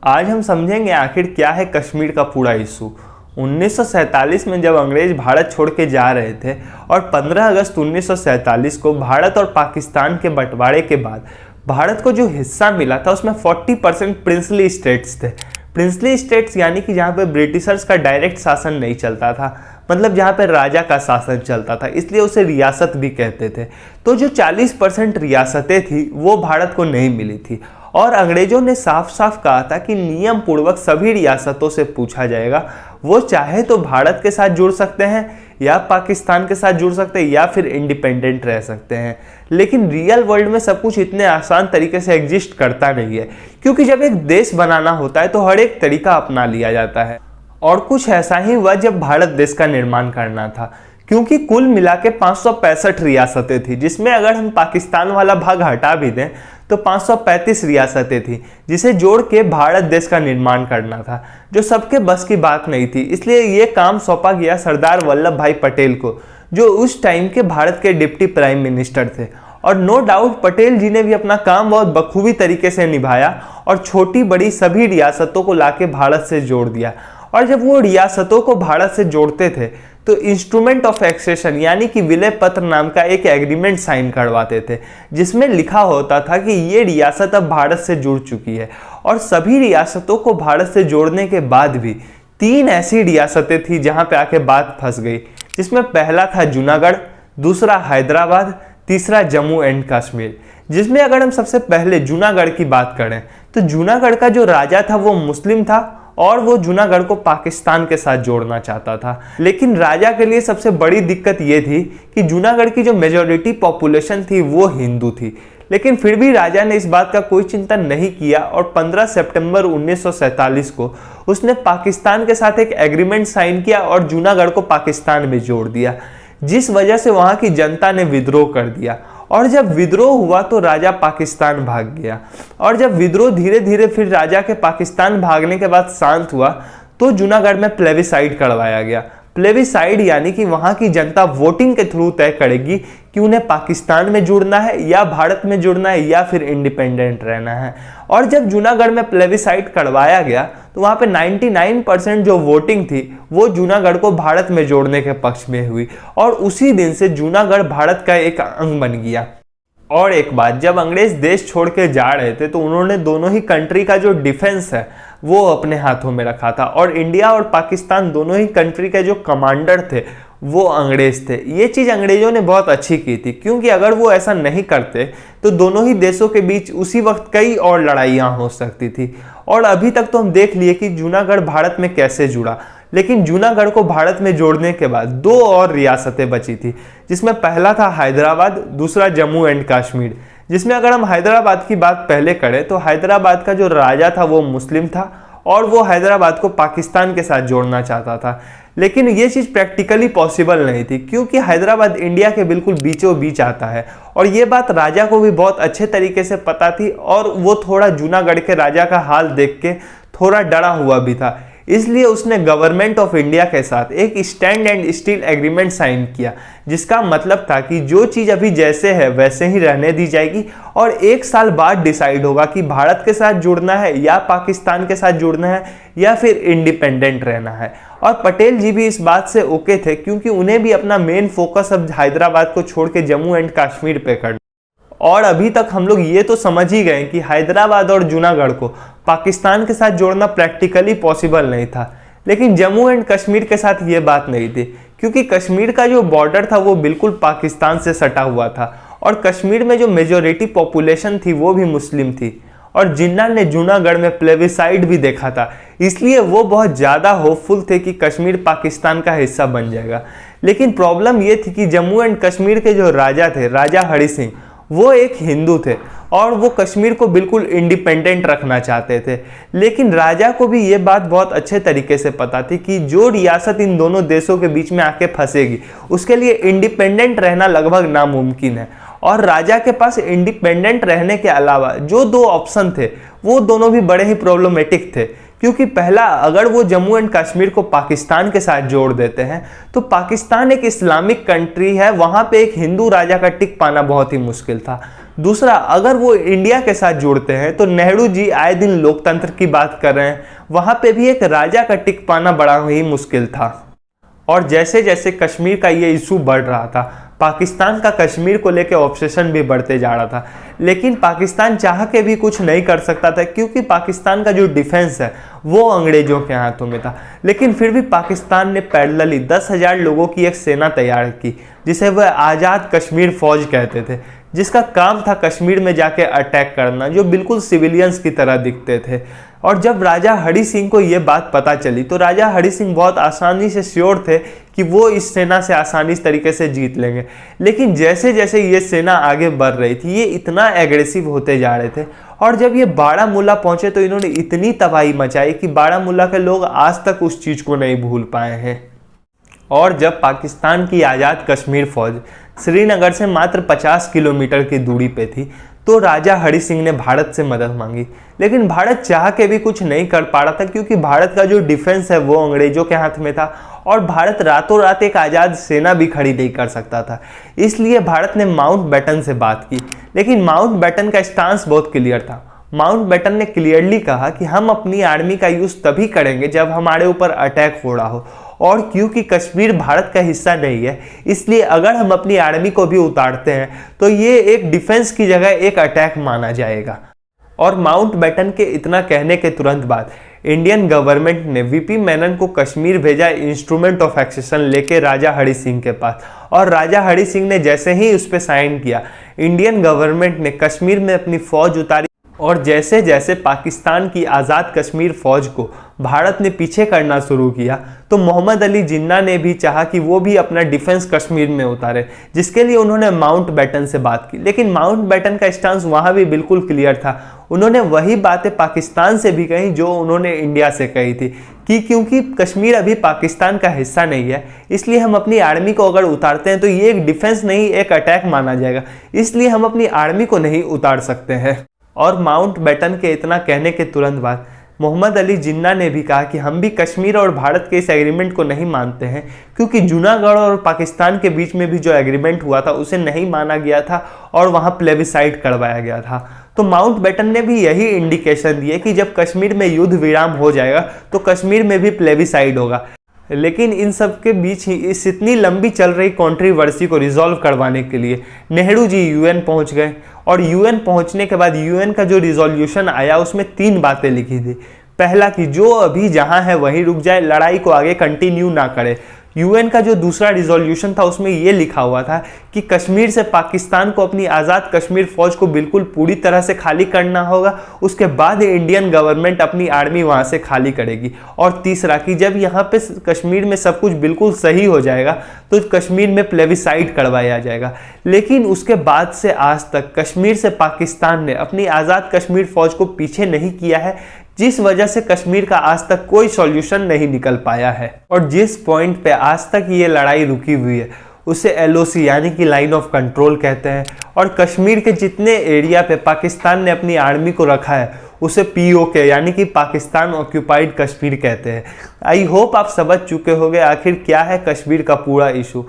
आज हम समझेंगे आखिर क्या है कश्मीर का पूरा इशू। 1947 में जब अंग्रेज भारत छोड़ के जा रहे थे और 15 अगस्त 1947 को भारत और पाकिस्तान के बंटवारे के बाद भारत को जो हिस्सा मिला था उसमें 40% प्रिंसली स्टेट्स थे। प्रिंसली स्टेट्स यानी कि जहाँ पे ब्रिटिशर्स का डायरेक्ट शासन नहीं चलता था, मतलब जहाँ पे राजा का शासन चलता था, इसलिए उसे रियासत भी कहते थे। तो जो 40% रियासतें थी वो भारत को नहीं मिली थी और अंग्रेजों ने साफ साफ कहा था कि नियम पूर्वक सभी रियासतों से पूछा जाएगा, वो चाहे तो भारत के साथ जुड़ सकते हैं या पाकिस्तान के साथ जुड़ सकते हैं या फिर इंडिपेंडेंट रह सकते हैं। लेकिन रियल वर्ल्ड में सब कुछ इतने आसान तरीके से एग्जिस्ट करता नहीं है, क्योंकि जब एक देश बनाना होता है तो हर एक तरीका अपना लिया जाता है। और कुछ ऐसा ही हुआ जब भारत देश का निर्माण करना था, क्योंकि कुल मिला के 565 रियासतें थी, जिसमें अगर हम पाकिस्तान वाला भाग हटा भी दें तो 535 रियासतें थी, जिसे जोड़ के भारत देश का निर्माण करना था, जो सबके बस की बात नहीं थी। इसलिए ये काम सौंपा गया सरदार वल्लभ भाई पटेल को, जो उस टाइम के भारत के डिप्टी प्राइम मिनिस्टर थे। और नो डाउट पटेल जी ने भी अपना काम बहुत बखूबी तरीके से निभाया और छोटी बड़ी सभी रियासतों को लाके भारत से जोड़ दिया। और जब वो रियासतों को भारत से जोड़ते थे तो इंस्ट्रूमेंट ऑफ एक्सेशन यानी कि विलय पत्र नाम का एक एग्रीमेंट साइन करवाते थे, जिसमें लिखा होता था कि ये रियासत अब भारत से जुड़ चुकी है। और सभी रियासतों को भारत से जोड़ने के बाद भी 3 ऐसी रियासतें थी जहां पे आके बात फंस गई, जिसमें पहला था जूनागढ़, दूसरा हैदराबाद, तीसरा जम्मू एंड कश्मीर। जिसमें अगर हम सबसे पहले जूनागढ़ की बात करें तो जूनागढ़ का जो राजा था वो मुस्लिम था और वो जूनागढ़ को पाकिस्तान के साथ जोड़ना चाहता था। लेकिन राजा के लिए सबसे बड़ी दिक्कत ये थी कि जूनागढ़ की जो मेजॉरिटी पॉपुलेशन थी वो हिंदू थी। लेकिन फिर भी राजा ने इस बात का कोई चिंता नहीं किया और 15 सितंबर 1947 को उसने पाकिस्तान के साथ एक एग्रीमेंट साइन किया और जूनागढ़ को पाकिस्तान में जोड़ दिया, जिस वजह से वहां की जनता ने विद्रोह कर दिया। और जब विद्रोह हुआ तो राजा पाकिस्तान भाग गया। और जब विद्रोह धीरे धीरे फिर राजा के पाकिस्तान भागने के बाद शांत हुआ तो जूनागढ़ में प्लेबिसाइड करवाया गया। प्लेबिसाइड यानी कि वहां की जनता वोटिंग के थ्रू तय करेगी कि उन्हें पाकिस्तान में जुड़ना है या भारत में जुड़ना है या फिर इंडिपेंडेंट रहना है। और जब जूनागढ़ में प्लेबिसाइड करवाया गया तो वहां पे 99% जो वोटिंग थी वो जूनागढ़ को भारत में जोड़ने के पक्ष में हुई और उसी दिन से जूनागढ़ भारत का एक अंग बन गया। और एक बात, जब अंग्रेज देश छोड़ के जा रहे थे तो उन्होंने दोनों ही कंट्री का जो डिफेंस है वो अपने हाथों में रखा था और इंडिया और पाकिस्तान दोनों ही कंट्री के जो कमांडर थे वो अंग्रेज थे। ये चीज़ अंग्रेजों ने बहुत अच्छी की थी, क्योंकि अगर वो ऐसा नहीं करते तो दोनों ही देशों के बीच उसी वक्त कई और लड़ाइयाँ हो सकती थी। और अभी तक तो हम देख लिए कि जूनागढ़ भारत में कैसे जुड़ा। लेकिन जूनागढ़ को भारत में जोड़ने के बाद 2 और रियासतें बची थी, जिसमें पहला था हैदराबाद, दूसरा जम्मू एंड कश्मीर। जिसमें अगर हम हैदराबाद की बात पहले करें तो हैदराबाद का जो राजा था वो मुस्लिम था और वो हैदराबाद को पाकिस्तान के साथ जोड़ना चाहता था। लेकिन ये चीज़ प्रैक्टिकली पॉसिबल नहीं थी, क्योंकि हैदराबाद इंडिया के बिल्कुल बीचों बीच आता है और ये बात राजा को भी बहुत अच्छे तरीके से पता थी और वो थोड़ा जूनागढ़ के राजा का हाल देख के थोड़ा डरा हुआ भी था। इसलिए उसने गवर्नमेंट ऑफ इंडिया के साथ एक stand and still agreement sign किया, जिसका मतलब था कि जो चीज़ अभी जैसे है वैसे ही रहने दी जाएगी और 1 साल बाद डिसाइड होगा कि भारत के साथ जुड़ना है या पाकिस्तान के साथ जुड़ना है या फिर इंडिपेंडेंट रहना है। और पटेल जी भी इस बात से ओके थे, क्योंकि उन्हें भी अपना मेन फोकस अब हैदराबाद को छोड़ के जम्मू एंड कश्मीर पे करना। और अभी तक हम लोग ये तो समझ ही गए कि हैदराबाद और जूनागढ़ को पाकिस्तान के साथ जोड़ना प्रैक्टिकली पॉसिबल नहीं था। लेकिन जम्मू एंड कश्मीर के साथ ये बात नहीं थी, क्योंकि कश्मीर का जो बॉर्डर था वो बिल्कुल पाकिस्तान से सटा हुआ था और कश्मीर में जो मेजॉरिटी पॉपुलेशन थी वो भी मुस्लिम थी। और जिन्ना ने जूनागढ़ में प्लेबिसाइड भी देखा था, इसलिए वो बहुत ज़्यादा होपफुल थे कि कश्मीर पाकिस्तान का हिस्सा बन जाएगा। लेकिन प्रॉब्लम ये थी कि जम्मू एंड कश्मीर के जो राजा थे, राजा हरि सिंह, वो एक हिंदू थे और वो कश्मीर को बिल्कुल इंडिपेंडेंट रखना चाहते थे। लेकिन राजा को भी ये बात बहुत अच्छे तरीके से पता थी कि जो रियासत इन दोनों देशों के बीच में आके फंसेगी उसके लिए इंडिपेंडेंट रहना लगभग नामुमकिन है। और राजा के पास इंडिपेंडेंट रहने के अलावा जो 2 ऑप्शन थे वो दोनों भी बड़े ही प्रॉब्लमेटिक थे, क्योंकि पहला, अगर वो जम्मू एंड कश्मीर को पाकिस्तान के साथ जोड़ देते हैं तो पाकिस्तान एक इस्लामिक कंट्री है, वहाँ पे एक हिंदू राजा का टिक पाना बहुत ही मुश्किल था। दूसरा, अगर वो इंडिया के साथ जुड़ते हैं तो नेहरू जी आए दिन लोकतंत्र की बात कर रहे हैं, वहां पे भी एक राजा का टिक पाना बड़ा ही मुश्किल था। और जैसे जैसे कश्मीर का ये इशू बढ़ रहा था, पाकिस्तान का कश्मीर को लेकर ऑब्सेशन भी बढ़ते जा रहा था, लेकिन पाकिस्तान चाह के भी कुछ नहीं कर सकता था क्योंकि पाकिस्तान का जो डिफेंस है वो अंग्रेजों के हाथों में था। लेकिन फिर भी पाकिस्तान ने पैरेलली 10,000 लोगों की एक सेना तैयार की जिसे वह आज़ाद कश्मीर फौज कहते थे, जिसका काम था कश्मीर में जाके अटैक करना, जो बिल्कुल सिविलियंस की तरह दिखते थे। और जब राजा हरि सिंह को ये बात पता चली तो राजा हरि सिंह बहुत आसानी से श्योर थे कि वो इस सेना से आसानी तरीके से जीत लेंगे। लेकिन जैसे जैसे ये सेना आगे बढ़ रही थी, ये इतना एग्रेसिव होते जा रहे थे, और जब ये बारामूला पहुंचे तो इन्होंने इतनी तबाही मचाई कि बारामूला के लोग आज तक उस चीज़ को नहीं भूल पाए हैं। और जब पाकिस्तान की आज़ाद कश्मीर फौज श्रीनगर से मात्र 50 किलोमीटर की दूरी पे थी तो राजा हरि सिंह ने भारत से मदद मांगी, लेकिन भारत चाह के भी कुछ नहीं कर पा रहा था क्योंकि भारत का जो डिफेंस है वो अंग्रेजों के हाथ में था और भारत रातों रात एक आज़ाद सेना भी खड़ी नहीं कर सकता था। इसलिए भारत ने माउंटबेटन से बात की, लेकिन माउंटबेटन का स्टांस बहुत क्लियर था। माउंटबेटन ने क्लियरली कहा कि हम अपनी आर्मी का यूज़ तभी करेंगे जब हमारे ऊपर अटैक हो रहा हो, और क्योंकि कश्मीर भारत का हिस्सा नहीं है इसलिए अगर हम अपनी आर्मी को भी उतारते हैं तो ये एक डिफेंस की जगह एक अटैक माना जाएगा। और माउंटबेटन के इतना कहने के तुरंत बाद इंडियन गवर्नमेंट ने वीपी मेनन को कश्मीर भेजा इंस्ट्रूमेंट ऑफ एक्सेशन लेके राजा हरि सिंह के पास, और राजा हरि सिंह ने जैसे ही उस पर साइन किया, इंडियन गवर्नमेंट ने कश्मीर में अपनी फौज उतारी। और जैसे जैसे पाकिस्तान की आज़ाद कश्मीर फौज को भारत ने पीछे करना शुरू किया तो मोहम्मद अली जिन्ना ने भी चाहा कि वो भी अपना डिफेंस कश्मीर में उतारे, जिसके लिए उन्होंने माउंटबेटन से बात की। लेकिन माउंटबेटन का स्टांस वहाँ भी बिल्कुल क्लियर था, उन्होंने वही बातें पाकिस्तान से भी कही जो उन्होंने इंडिया से कही थी कि क्योंकि कश्मीर अभी पाकिस्तान का हिस्सा नहीं है इसलिए हम अपनी आर्मी को अगर उतारते हैं तो ये एक डिफेंस नहीं एक अटैक माना जाएगा, इसलिए हम अपनी आर्मी को नहीं उतार सकते हैं। और माउंटबेटन के इतना कहने के तुरंत बाद मोहम्मद अली जिन्ना ने भी कहा कि हम भी कश्मीर और भारत के इस एग्रीमेंट को नहीं मानते हैं क्योंकि जूनागढ़ और पाकिस्तान के बीच में भी जो एग्रीमेंट हुआ था उसे नहीं माना गया था और वहाँ प्लेबिसाइड करवाया गया था। तो माउंटबेटन ने भी यही इंडिकेशन दिए कि जब कश्मीर में युद्ध विराम हो जाएगा तो कश्मीर में भी प्लेबिसाइड होगा। लेकिन इन सब के बीच ही इस इतनी लंबी चल रही कंट्रोवर्सी को रिजॉल्व करवाने के लिए नेहरू जी यूएन पहुंच गए, और यूएन पहुंचने के बाद यूएन का जो रिजोल्यूशन आया उसमें 3 बातें लिखी थी। पहला कि जो अभी जहां है वहीं रुक जाए, लड़ाई को आगे कंटिन्यू ना करे। यूएन का जो दूसरा रिजोल्यूशन था उसमें यह लिखा हुआ था कि कश्मीर से पाकिस्तान को अपनी आज़ाद कश्मीर फौज को बिल्कुल पूरी तरह से खाली करना होगा, उसके बाद इंडियन गवर्नमेंट अपनी आर्मी वहां से खाली करेगी। और तीसरा कि जब यहाँ पे कश्मीर में सब कुछ बिल्कुल सही हो जाएगा तो कश्मीर में प्लेबिसाइड करवाया जाएगा। लेकिन उसके बाद से आज तक कश्मीर से पाकिस्तान ने अपनी आज़ाद कश्मीर फौज को पीछे नहीं किया है, जिस वजह से कश्मीर का आज तक कोई सॉल्यूशन नहीं निकल पाया है। और जिस पॉइंट पे आज तक ये लड़ाई रुकी हुई है उसे एलओसी यानी कि लाइन ऑफ कंट्रोल कहते हैं, और कश्मीर के जितने एरिया पे पाकिस्तान ने अपनी आर्मी को रखा है उसे पीओके यानी कि पाकिस्तान ऑक्यूपाइड कश्मीर कहते हैं। आई होप आप समझ चुके होंगे आखिर क्या है कश्मीर का पूरा इशू।